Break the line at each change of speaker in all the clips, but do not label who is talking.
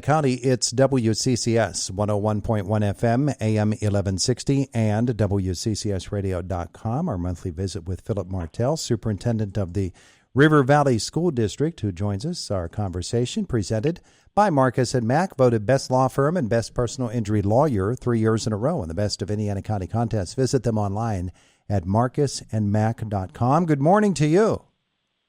County, it's WCCS 101.1 FM, AM 1160, and WCCSradio.com. Our monthly visit with Philip Martell, Superintendent of the River Valley School District, who joins us. Our conversation presented by Marcus and Mack, voted Best Law Firm and Best Personal Injury Lawyer 3 years in a row in the Best of Indiana County contest. Visit them online at marcusandmack.com. Good morning to you.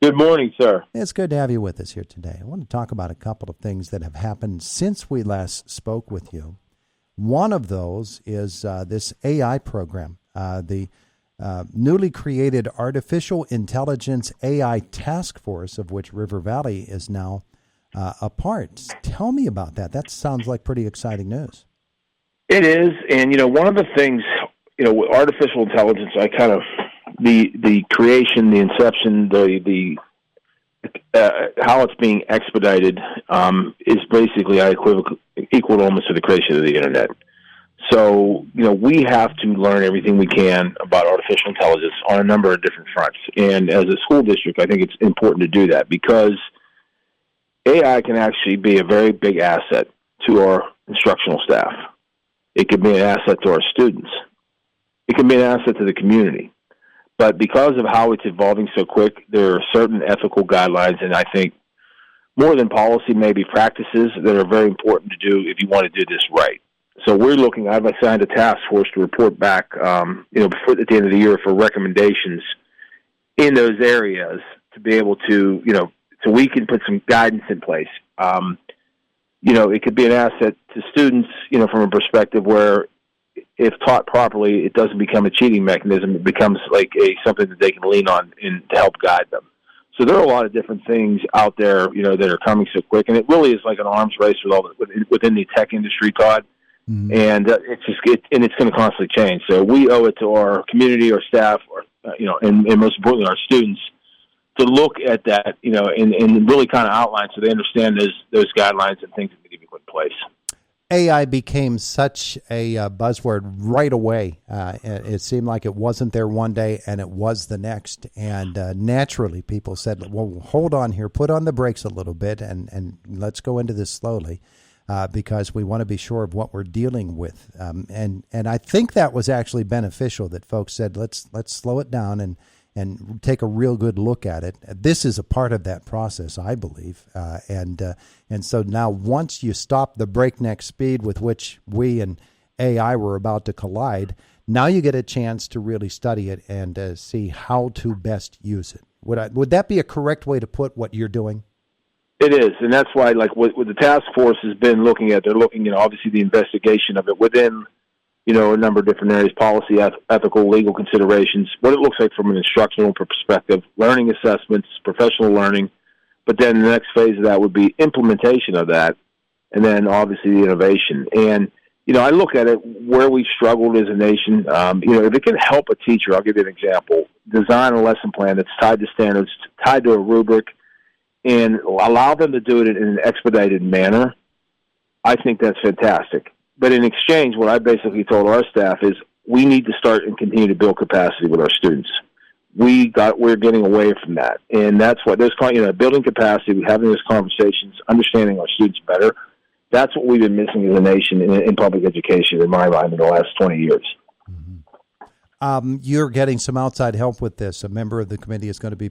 Good morning, sir.
It's good to have you with us here today. I want to talk about a couple of things that have happened since we last spoke with you. One of those is this AI program, the newly created Artificial Intelligence AI Task Force, of which River Valley is now a part. Tell me about that. That sounds like pretty exciting news.
It is, and one of the things, with artificial intelligence, the creation, the inception, the how it's being expedited is basically equal almost to the creation of the internet. So, we have to learn everything we can about artificial intelligence on a number of different fronts. And as a school district, I think it's important to do that because AI can actually be a very big asset to our instructional staff. It can be an asset to our students. It can be an asset to the community. But because of how it's evolving so quick, there are certain ethical guidelines, and I think more than policy, maybe practices that are very important to do if you want to do this right. So I've assigned a task force to report back, before at the end of the year for recommendations in those areas to be able to, so we can put some guidance in place. It could be an asset to students, from a perspective where if taught properly, it doesn't become a cheating mechanism. It becomes like something that they can lean on to help guide them. So there are a lot of different things out there, that are coming so quick, and it really is like an arms race within the tech industry, Todd. Mm-hmm. And it's going to constantly change. So we owe it to our community, our staff, and most importantly, our students, to look at that, and really kind of outline so they understand those guidelines and things that need to be put in place.
AI became such a buzzword right away. It seemed like it wasn't there one day and it was the next. And naturally, people said, well, hold on here, put on the brakes a little bit and let's go into this slowly because we want to be sure of what we're dealing with. And I think that was actually beneficial that folks said, let's slow it down and take a real good look at it. This is a part of that process, I believe. And so now once you stop the breakneck speed with which we and AI were about to collide, now you get a chance to really study it and see how to best use it. Would that be a correct way to put what you're doing?
It is, and that's why, like what the task force has been looking at, they're looking, obviously the investigation of it within a number of different areas, policy, ethical, legal considerations, what it looks like from an instructional perspective, learning assessments, professional learning, but then the next phase of that would be implementation of that, and then obviously the innovation. And, I look at it where we've struggled as a nation. If it can help a teacher, I'll give you an example, design a lesson plan that's tied to standards, tied to a rubric, and allow them to do it in an expedited manner, I think that's fantastic. But in exchange, what I basically told our staff is we need to start and continue to build capacity with our students. We're getting away from that, and that's what building capacity, having those conversations, understanding our students better. That's what we've been missing as a nation in public education, in my mind, in the last 20 years.
Mm-hmm. You're getting some outside help with this. A member of the committee is going to be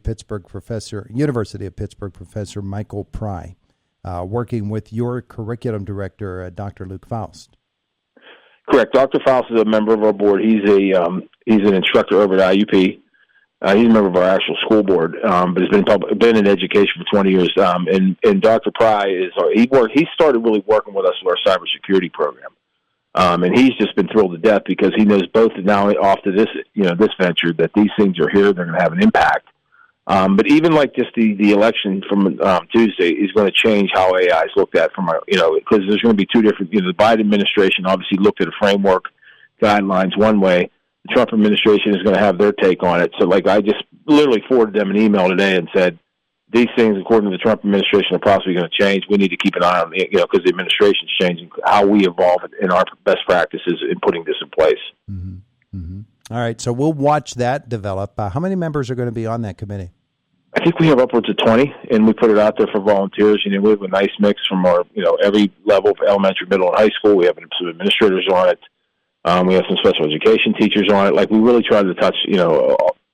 University of Pittsburgh professor Michael Pry, working with your curriculum director, Dr. Luke Faust.
Correct. Dr. Faust is a member of our board. He's an instructor over at IUP. He's a member of our actual school board, but has been in education for 20 years. And Dr. Pry he started really working with us with our cybersecurity program. And he's just been thrilled to death because he knows both now off to this venture that these things are here, they're going to have an impact. But even like just the election from Tuesday is going to change how AI is looked at because there's going to be two different, the Biden administration obviously looked at a framework guidelines one way. The Trump administration is going to have their take on it. So I just literally forwarded them an email today and said, these things, according to the Trump administration, are possibly going to change. We need to keep an eye on, because the administration is changing how we evolve in our best practices in putting this in place.
Mm-hmm. Mm-hmm. All right. So we'll watch that develop. How many members are going to be on that committee?
I think we have upwards of 20, and we put it out there for volunteers. We have a nice mix from our, every level of elementary, middle, and high school. We have some administrators on it. We have some special education teachers on it. Like, we really tried to touch,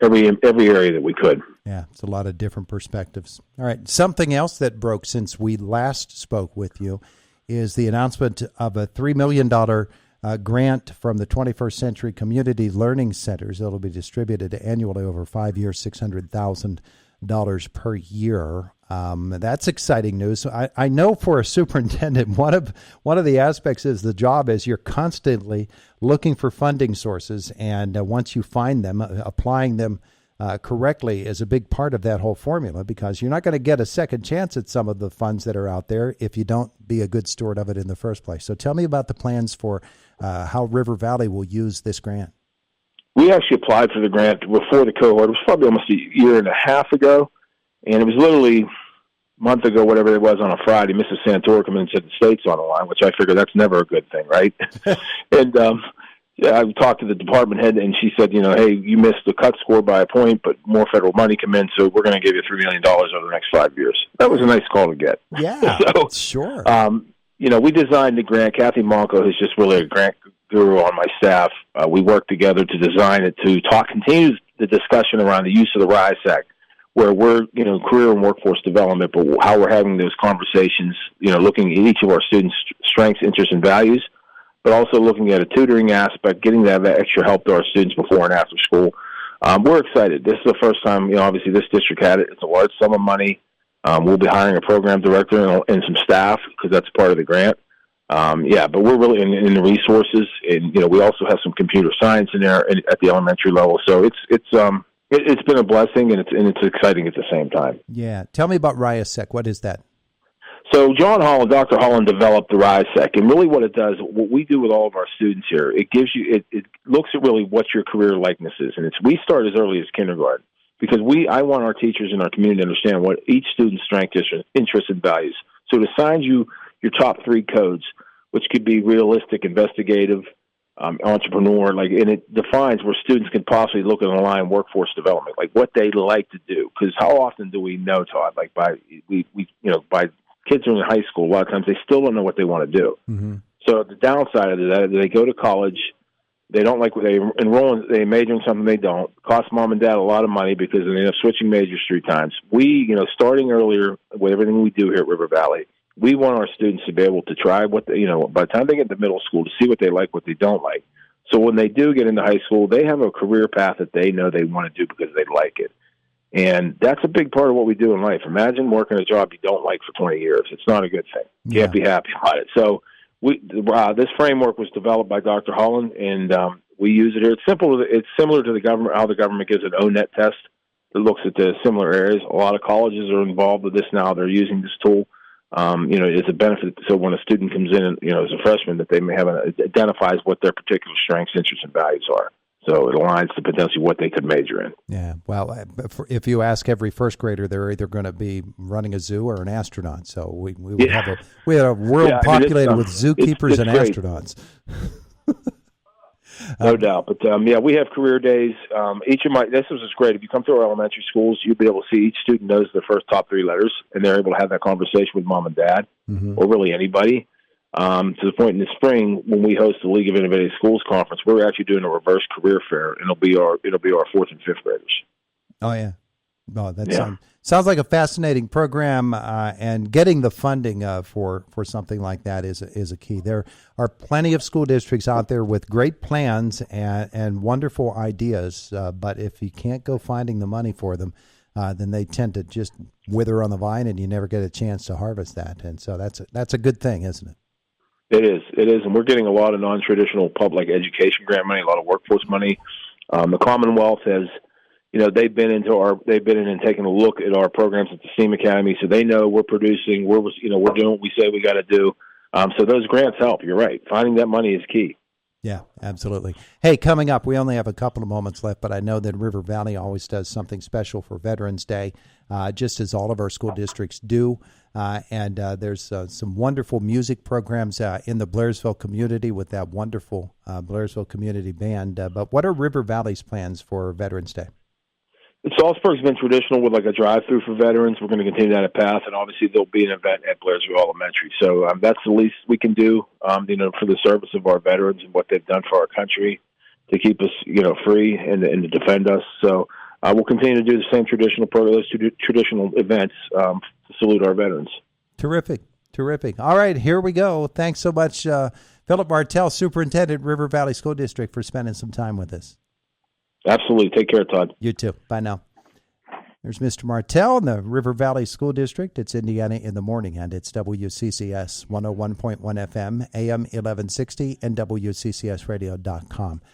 every area that we could.
Yeah, it's a lot of different perspectives. All right, something else that broke since we last spoke with you is the announcement of a $3 million grant from the 21st Century Community Learning Centers. It'll be distributed annually over 5 years, $600,000 per year. That's exciting news. I know for a superintendent, one of the aspects is the job is you're constantly looking for funding sources, and once you find them, applying them correctly is a big part of that whole formula, because you're not going to get a second chance at some of the funds that are out there if you don't be a good steward of it in the first place. So tell me about the plans for how River Valley will use this grant.
We actually applied for the grant before the cohort. It was probably almost a year and a half ago, and it was literally a month ago, whatever it was, on a Friday, Mrs. Santora came in and said the state's on the line, which I figure that's never a good thing, right? And I talked to the department head, and she said, hey, you missed the cut score by a point, but more federal money come in, so we're going to give you $3 million over the next 5 years. That was a nice call to get.
Yeah,
so,
sure.
We designed the grant. Kathy Monco is just really a grant guru on my staff. We worked together to design it to continue the discussion around the use of the RISE Act, where we're, career and workforce development, but how we're having those conversations, looking at each of our students' strengths, interests, and values, but also looking at a tutoring aspect, getting that extra help to our students before and after school. We're excited. This is the first time, obviously this district had it. It's a large sum of money. We'll be hiring a program director and some staff, because that's part of the grant. But we're really in the resources, and we also have some computer science in there at the elementary level. So it's been a blessing, and it's exciting at the same time.
Yeah, tell me about RISEC. What is that?
So Dr. Holland developed the RISEC, and really what it does, what we do with all of our students here, it gives you it looks at really what your career likeness is, and we start as early as kindergarten, because I want our teachers in our community to understand what each student's strengths, interests, and values. So it assigns you your top 3 codes, which could be realistic, investigative, entrepreneur, and it defines where students can possibly look at a line workforce development, like what they like to do. Because how often do we know, Todd, by kids who are in high school, a lot of times they still don't know what they want to do. Mm-hmm. So the downside of that is they go to college, they don't like what they enroll in, they major in something they don't, cost mom and dad a lot of money because they end up switching majors 3 times. We, starting earlier with everything we do here at River Valley, we want our students to be able to try what they, by the time they get to middle school, to see what they like, what they don't like. So when they do get into high school, they have a career path that they know they want to do because they like it. And that's a big part of what we do in life. Imagine working a job you don't like for 20 years. It's not a good thing. You can't be happy about it. So this framework was developed by Dr. Holland, and we use it here. It's simple. It's similar to the government, how the government gives an ONET test that looks at the similar areas. A lot of colleges are involved with this now. They're using this tool. It's a benefit. So when a student comes in, and, as a freshman, that they may have it identifies what their particular strengths, interests, and values are. So it aligns to potentially what they could major in.
Yeah. Well, if you ask every first grader, they're either going to be running a zoo or an astronaut. So we would have a world populated with zookeepers and
great.
Astronauts.
No doubt. But, we have career days. This was just great. If you come to our elementary schools, you'll be able to see each student knows their first top 3 letters, and they're able to have that conversation with mom and dad, or really anybody. To the point in the spring when we host the League of Innovative Schools conference, we're actually doing a reverse career fair, and it'll be our 4th and 5th graders.
Oh yeah, sounds like a fascinating program, and getting the funding for something like that is a key. There are plenty of school districts out there with great plans and wonderful ideas, but if you can't go finding the money for them, then they tend to just wither on the vine, and you never get a chance to harvest that. And so that's a good thing, isn't it?
It is, and we're getting a lot of non-traditional public education grant money, a lot of workforce money. The Commonwealth has, they've been in and taken a look at our programs at the STEAM Academy, so they know we're producing, we're doing what we say we got to do. So those grants help. You're right. Finding that money is key.
Yeah, absolutely. Hey, coming up, we only have a couple of moments left, but I know that River Valley always does something special for Veterans Day, just as all of our school districts do. And there's some wonderful music programs in the Blairsville community with that wonderful Blairsville Community Band. But what are River Valley's plans for Veterans Day?
Salzburg's been traditional with like a drive-through for veterans. We're going to continue that path, and obviously there'll be an event at Blairsville Elementary. So that's the least we can do, for the service of our veterans and what they've done for our country to keep us, free and to defend us. So we'll continue to do the same traditional those traditional events to salute our veterans.
Terrific. All right, here we go. Thanks so much, Philip Martell, Superintendent, River Valley School District, for spending some time with us.
Absolutely. Take care, Todd.
You too. Bye now. There's Mr. Martell in the River Valley School District. It's Indiana in the Morning, and it's WCCS 101.1 FM, AM 1160, and WCCSradio.com.